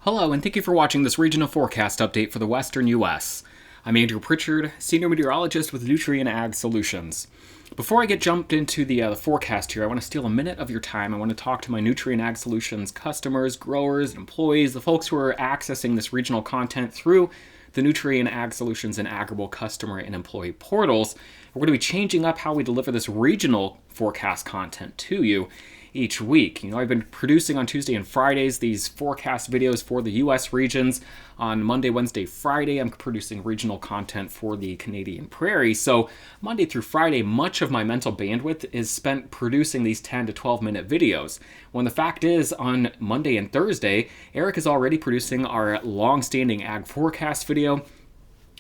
Hello, and thank you for watching this regional forecast update for the Western U.S. I'm Andrew Pritchard, Senior Meteorologist with Nutrien Ag Solutions. Before I get jumped into the forecast here, I want to steal a minute of your time. I want to talk to my Nutrien Ag Solutions customers, growers, employees, the folks who are accessing this regional content through the Nutrien Ag Solutions and Agrible customer and employee portals. We're going to be changing up how we deliver this regional forecast content to you each week. I've been producing on Tuesday and Fridays these forecast videos for the U.S. regions. On Monday, Wednesday, Friday, I'm producing regional content for the Canadian Prairie. So Monday through Friday, much of my mental bandwidth is spent producing these 10 to 12 minute videos. When the fact is, on Monday and Thursday, Eric is already producing our long-standing ag forecast video.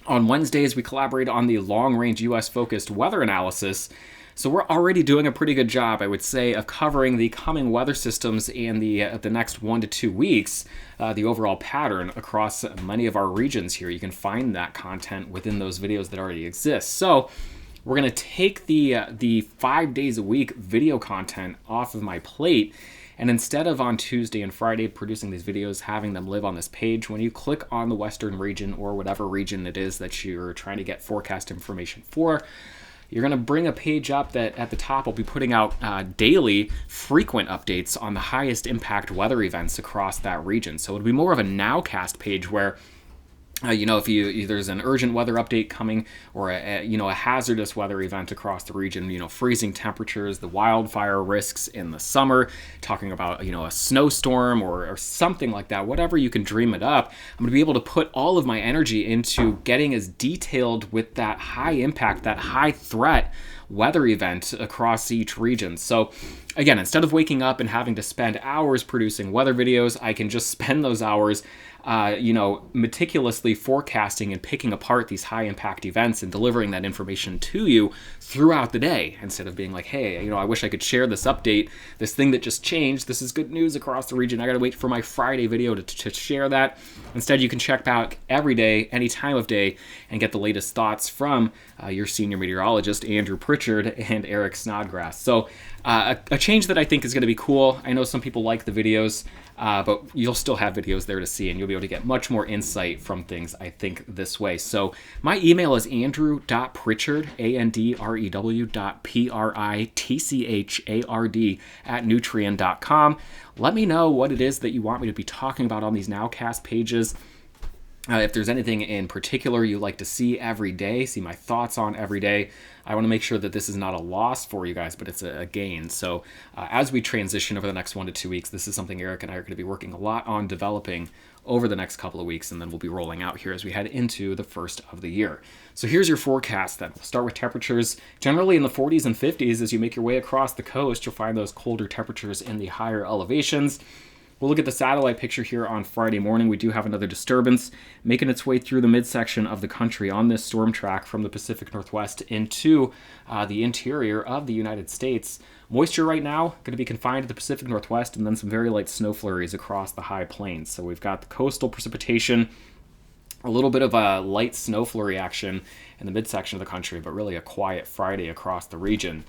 On Wednesdays, we collaborate on the long-range U.S.-focused weather analysis. So we're already doing a pretty good job, I would say, of covering the coming weather systems and the next 1 to 2 weeks, the overall pattern across many of our regions here. You can find that content within those videos that already exist. So we're going to take the 5 days a week video content off of my plate. And instead of on Tuesday and Friday producing these videos, having them live on this page, when you click on the Western region or whatever region it is that you're trying to get forecast information for, you're going to bring a page up that at the top will be putting out daily frequent updates on the highest impact weather events across that region. So it'll be more of a nowcast page where if there's an urgent weather update coming or a hazardous weather event across the region, freezing temperatures, the wildfire risks in the summer, talking about, a snowstorm or something like that, whatever you can dream it up, I'm going to be able to put all of my energy into getting as detailed with that high impact, that high threat weather event across each region. So again, instead of waking up and having to spend hours producing weather videos, I can just spend those hours meticulously forecasting and picking apart these high impact events and delivering that information to you throughout the day, instead of being like, hey, I wish I could share this update, this thing that just changed, this is good news across the region, I gotta wait for my Friday video to share that. Instead, you can check back every day, any time of day, and get the latest thoughts from your senior meteorologist, Andrew Pritchard, and Eric Snodgrass. So a change that I think is going to be cool. I know some people like the videos, but you'll still have videos there to see, and you'll be able to get much more insight from things, I think, this way. So my email is andrew.pritchard, andrew.pritchard @nutrien.com. Let me know what it is that you want me to be talking about on these Nowcast pages. If there's anything in particular you like to see every day, see my thoughts on every day, I want to make sure that this is not a loss for you guys, but it's a gain. So as we transition over the next 1 to 2 weeks, this is something Eric and I are going to be working a lot on developing over the next couple of weeks, and then we'll be rolling out here as we head into the first of the year. So here's your forecast then. We'll start with temperatures generally in the 40s and 50s. As you make your way across the coast, you'll find those colder temperatures in the higher elevations. We'll look at the satellite picture here on Friday morning. We do have another disturbance making its way through the midsection of the country on this storm track from the Pacific Northwest into the interior of the United States. Moisture right now going to be confined to the Pacific Northwest, and then some very light snow flurries across the high plains. So we've got the coastal precipitation, a little bit of a light snow flurry action in the midsection of the country, but really a quiet Friday across the region.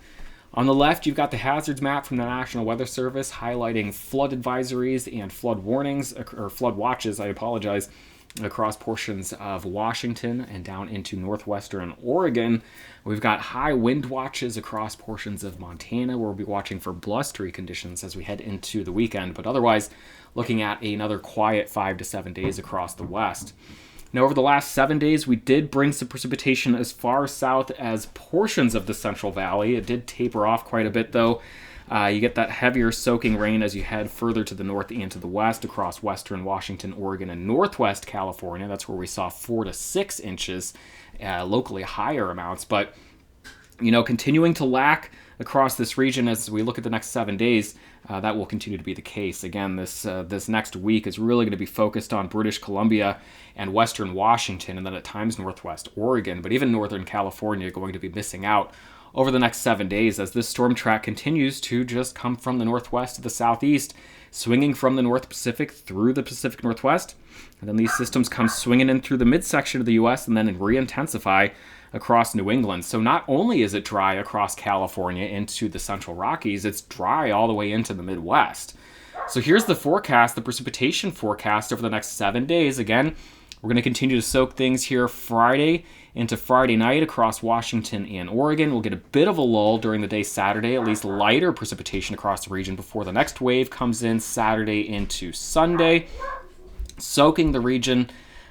On the left, you've got the hazards map from the National Weather Service highlighting flood advisories and flood warnings, or flood watches, across portions of Washington and down into northwestern Oregon. We've got high wind watches across portions of Montana, where we'll be watching for blustery conditions as we head into the weekend, but otherwise looking at another quiet 5 to 7 days across the west. Now, over the last 7 days, we did bring some precipitation as far south as portions of the Central Valley. It did taper off quite a bit, though. You get that heavier soaking rain as you head further to the north and to the west across western Washington, Oregon, and northwest California. That's where we saw 4 to 6 inches, locally higher amounts. But, continuing to lack across this region as we look at the next 7 days, that will continue to be the case. Again, this next week is really going to be focused on British Columbia and western Washington, and then at times northwest Oregon, but even northern California going to be missing out over the next 7 days as this storm track continues to just come from the northwest to the southeast, swinging from the North Pacific through the Pacific Northwest. And then these systems come swinging in through the midsection of the U.S. and then re-intensify across New England. So not only is it dry across California into the Central Rockies, it's dry all the way into the Midwest. So here's the forecast, the precipitation forecast over the next 7 days. Again, we're going to continue to soak things here Friday into Friday night across Washington and Oregon. We'll get a bit of a lull during the day Saturday, at least lighter precipitation across the region before the next wave comes in Saturday into Sunday, soaking the region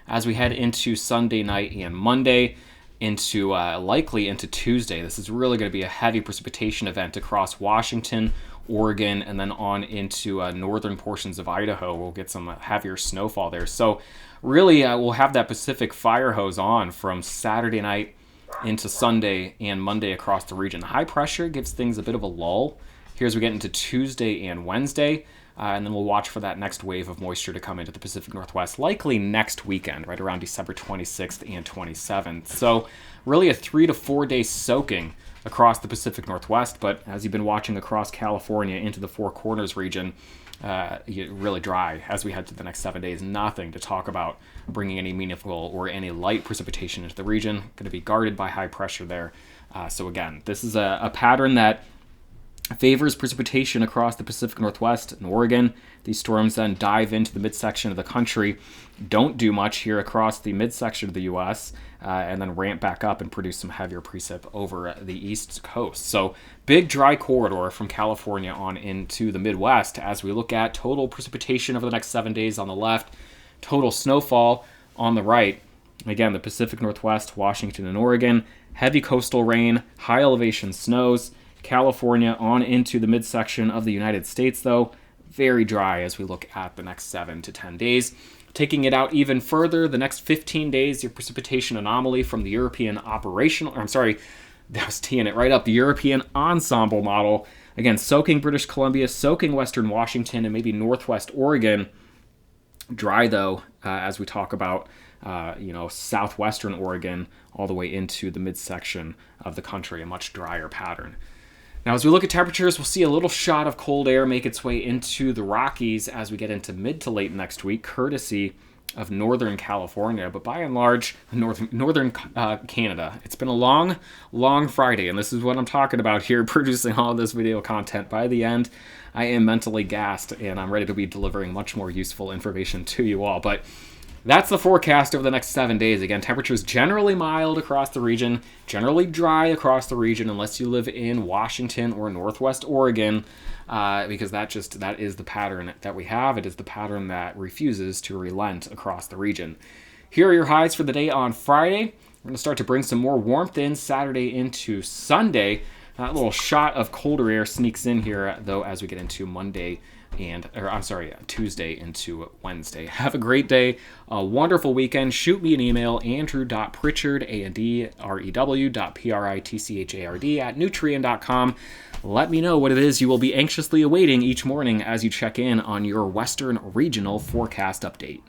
as we head into Sunday night and Monday, into likely into Tuesday. This is really going to be a heavy precipitation event across Washington, Oregon, and then on into northern portions of Idaho. We'll get some heavier snowfall there. So really, we'll have that Pacific fire hose on from Saturday night into Sunday and Monday across the region. The high pressure gives things a bit of a lull here as we get into Tuesday and Wednesday. And then we'll watch for that next wave of moisture to come into the Pacific Northwest, likely next weekend, right around December 26th and 27th. So really a 3 to 4 day soaking across the Pacific Northwest. But as you've been watching across California into the Four Corners region, really dry as we head to the next 7 days. Nothing to talk about bringing any meaningful or any light precipitation into the region. Going to be guarded by high pressure there. So again, this is a pattern that favors precipitation across the Pacific Northwest and Oregon. These storms then dive into the midsection of the country, don't do much here across the midsection of the U.S., and then ramp back up and produce some heavier precip over the East Coast. So big dry corridor from California on into the Midwest as we look at total precipitation over the next 7 days on the left, total snowfall on the right. Again, the Pacific Northwest, Washington and Oregon, heavy coastal rain, high elevation snows. California on into the midsection of the United States, though, very dry as we look at the next 7 to 10 days. Taking it out even further, the next 15 days, your precipitation anomaly from the European the European ensemble model. Again, soaking British Columbia, soaking Western Washington, and maybe Northwest Oregon. Dry, though, as we talk about southwestern Oregon all the way into the midsection of the country, a much drier pattern. Now, as we look at temperatures, we'll see a little shot of cold air make its way into the Rockies as we get into mid to late next week, courtesy of Northern California, but by and large, northern Canada. It's been a long, long Friday, and this is what I'm talking about here, producing all of this video content. By the end, I am mentally gassed, and I'm ready to be delivering much more useful information to you all. But that's the forecast over the next 7 days. Again, temperatures generally mild across the region, generally dry across the region, unless you live in Washington or Northwest Oregon, because that is the pattern that we have. It is the pattern that refuses to relent across the region. Here are your highs for the day on Friday. We're going to start to bring some more warmth in Saturday into Sunday. That little shot of colder air sneaks in here, though, as we get into Tuesday into Wednesday. Have a great day, a wonderful weekend. Shoot me an email, andrew.pritchard, andrew.pritchard, at nutrien.com. Let me know what it is you will be anxiously awaiting each morning as you check in on your Western Regional Forecast Update.